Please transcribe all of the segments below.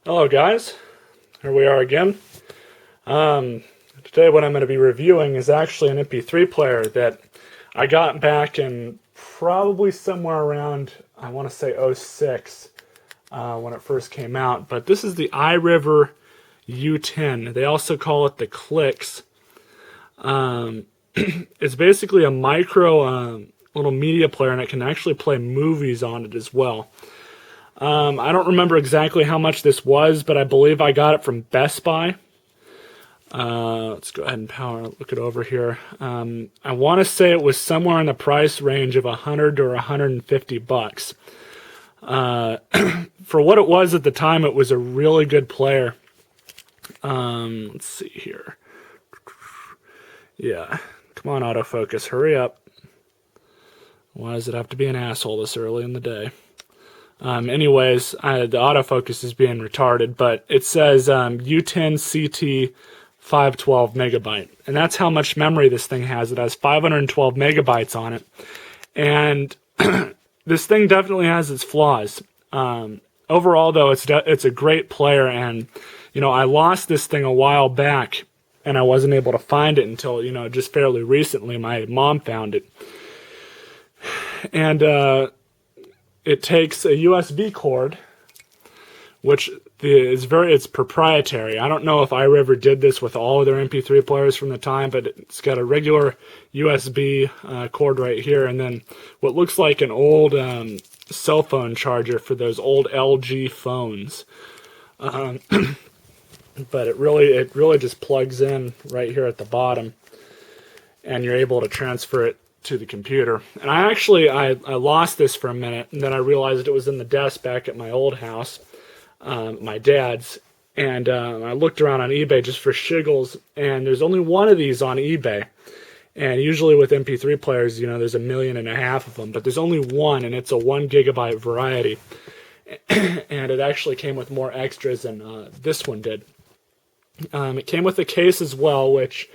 Hello guys, here we are again. Today what I'm going to be reviewing is actually an MP3 player that I got back in probably somewhere around, I want to say '06 when it first came out. But this is the Iriver U10. They also call it the Clix. It's basically a micro little media player, and it can actually play movies on it as well. I don't remember exactly how much this was, but I believe I got it from Best Buy. Let's go ahead and look it over here. I want to say it was somewhere in the price range of $100 or $150. For what it was at the time, it was a really good player. Let's see here. Yeah, come on, autofocus, hurry up. Why does it have to be an asshole this early in the day? Anyways, the autofocus is being retarded, but it says U10 CT 512 megabyte, and that's how much memory this thing has. It has 512 megabytes on it, and this thing definitely has its flaws. Overall, though, it's a great player, and I lost this thing a while back, and I wasn't able to find it until just fairly recently. My mom found it, and it takes a USB cord, which it's proprietary. I don't know if Iriver did this with all of their MP3 players from the time, but it's got a regular USB cord right here, and then what looks like an old cell phone charger for those old LG phones. But it really just plugs in right here at the bottom, and you're able to transfer it to the computer. And I lost this for a minute, and then I realized it was in the desk back at my old house, my dad's, and I looked around on eBay just for shiggles, and there's only one of these on eBay. And usually with MP3 players, there's 1.5 million of them, but there's only one, and it's a 1 gigabyte variety. And it actually came with more extras than this one did. It came with a case as well, which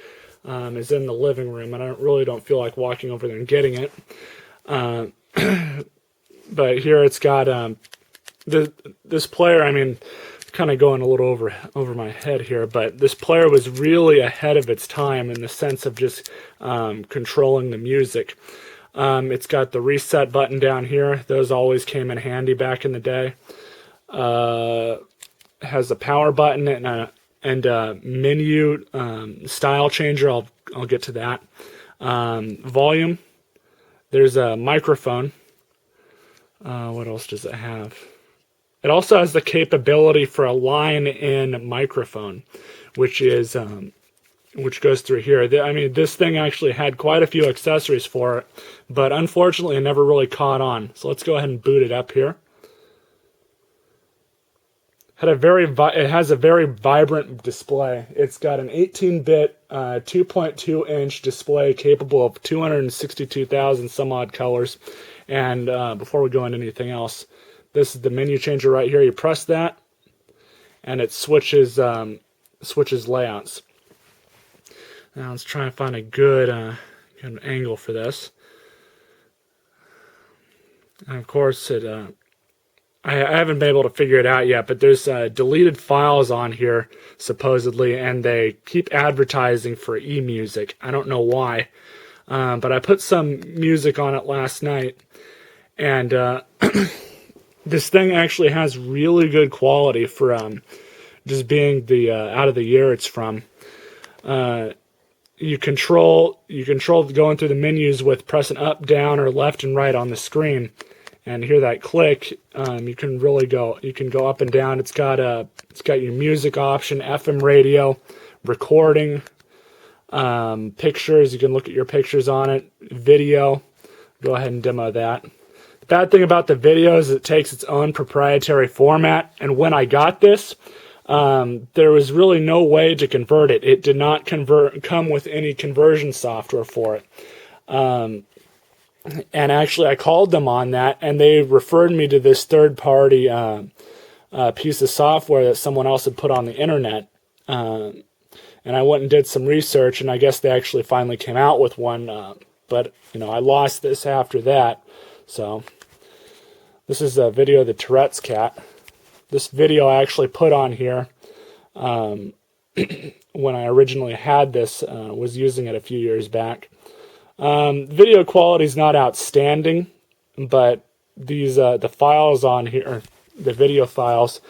is in the living room, and I really don't feel like walking over there and getting it. But here it's got this player. I mean, kind of going a little over my head here, but this player was really ahead of its time in the sense of just controlling the music. It's got the reset button down here. Those always came in handy back in the day. It has a power button and a menu style changer. I'll get to that. Volume. There's a microphone. What else does it have? It also has the capability for a line-in microphone, which goes through here. I mean, this thing actually had quite a few accessories for it, but unfortunately, it never really caught on. So let's go ahead and boot it up here. It has a very vibrant display. It's got an 18-bit 2.2-inch display capable of 262,000 some odd colors. And before we go into anything else, this is the menu changer right here. You press that, and it switches layouts. Now let's try and find a good angle for this. And of course, I haven't been able to figure it out yet, but there's deleted files on here, supposedly, and they keep advertising for eMusic. I don't know why, but I put some music on it last night, and this thing actually has really good quality for just being the out of the year it's from. You control going through the menus with pressing up, down, or left and right on the screen. And hear that click, you can go up and down. It's got your music option, FM radio, recording, pictures. You can look at your pictures on it, video. Go ahead and demo that. The bad thing about the video is it takes its own proprietary format. And when I got this, there was really no way to convert it. It did not come with any conversion software for it. And actually, I called them on that, and they referred me to this third-party piece of software that someone else had put on the internet. And I went and did some research, and I guess they actually finally came out with one. But I lost this after that. So this is a video of the Tourette's cat. this video I actually put on here when I originally had this, was using it a few years back. Video quality is not outstanding, but these the files on here, the video files,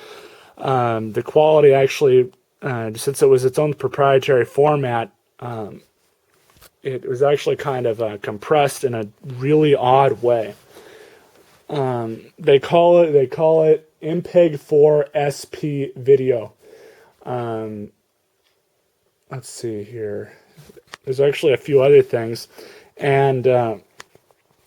the quality actually, since it was its own proprietary format, it was actually kind of compressed in a really odd way. They call it MPEG-4 SP video. Let's see here. There's actually a few other things, and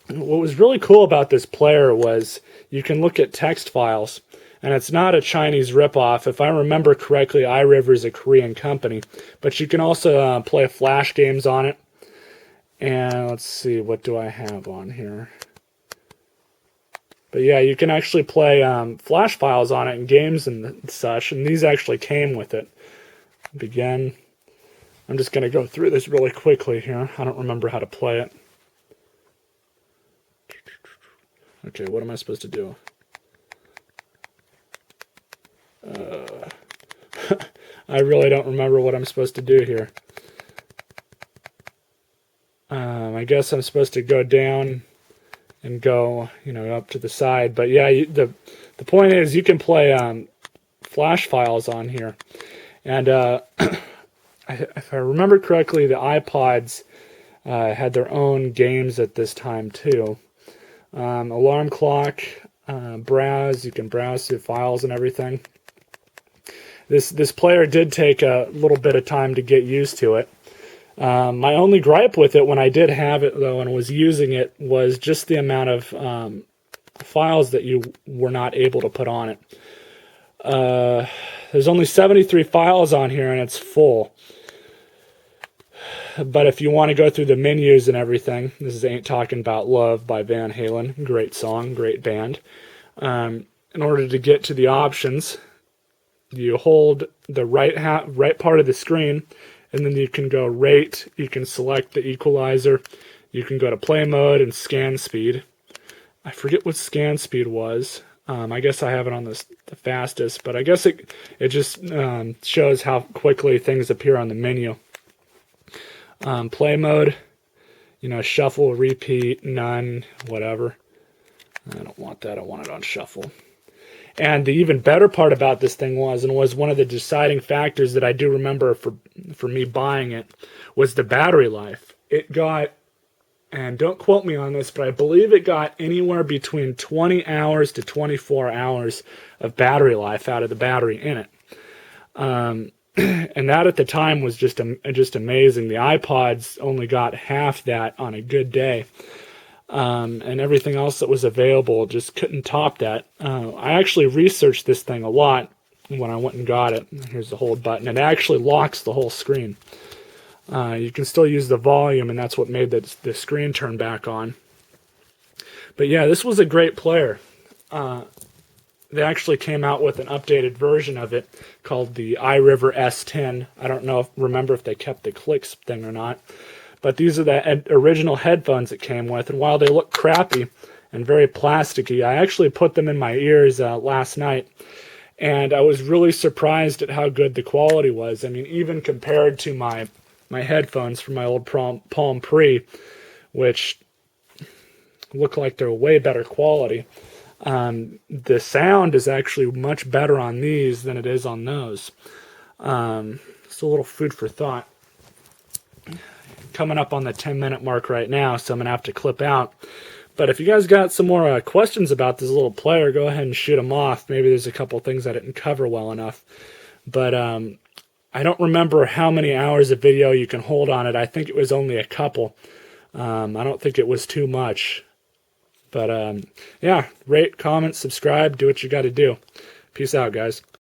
what was really cool about this player was you can look at text files, and it's not a Chinese ripoff. If I remember correctly, Iriver is a Korean company, but you can also play Flash games on it. And let's see, what do I have on here? But yeah, you can actually play Flash files on it and games and such, and these actually came with it. Begin. I'm just going to go through this really quickly here. I don't remember how to play it. Okay, what am I supposed to do? I really don't remember what I'm supposed to do here. I guess I'm supposed to go down and go, up to the side. But yeah, the point is you can play Flash files on here. And if I remember correctly, the iPods had their own games at this time too. Alarm clock, browse. You can browse through files and everything. This player did take a little bit of time to get used to it. My only gripe with it when I did have it, though, and was using it, was just the amount of files that you were not able to put on it. There's only 73 files on here, and it's full. But if you want to go through the menus and everything, this is Ain't Talking About Love by Van Halen. Great song, great band. In order to get to the options, you hold the right part of the screen, and then you can go rate, you can select the equalizer, you can go to play mode and scan speed. I forget what scan speed was. I guess I have it on the fastest, but I guess it just shows how quickly things appear on the menu. Play mode, shuffle, repeat, none, whatever. I don't want that, I want it on shuffle. And the even better part about this thing was one of the deciding factors that I do remember for me buying it, was the battery life. It got, and don't quote me on this, but I believe it got anywhere between 20 hours to 24 hours of battery life out of the battery in it. And that at the time was just amazing. The iPods only got half that on a good day. And everything else that was available just couldn't top that. I actually researched this thing a lot when I went and got it. Here's the hold button. It actually locks the whole screen. You can still use the volume, and that's what made the screen turn back on. But yeah, this was a great player. They actually came out with an updated version of it called the Iriver S10. I don't remember if they kept the Clix thing or not. But these are the original headphones it came with, and while they look crappy and very plasticky, I actually put them in my ears last night, and I was really surprised at how good the quality was. I mean, even compared to my headphones from my old Palm Pre, which look like they're way better quality, the sound is actually much better on these than it is on those. It's a little food for thought. Coming up on the 10-minute mark right now, so I'm going to have to clip out. But if you guys got some more questions about this little player, go ahead and shoot them off. Maybe there's a couple things I didn't cover well enough. But I don't remember how many hours of video you can hold on it. I think it was only a couple. I don't think it was too much. But yeah, rate, comment, subscribe, do what you got to do. Peace out, guys.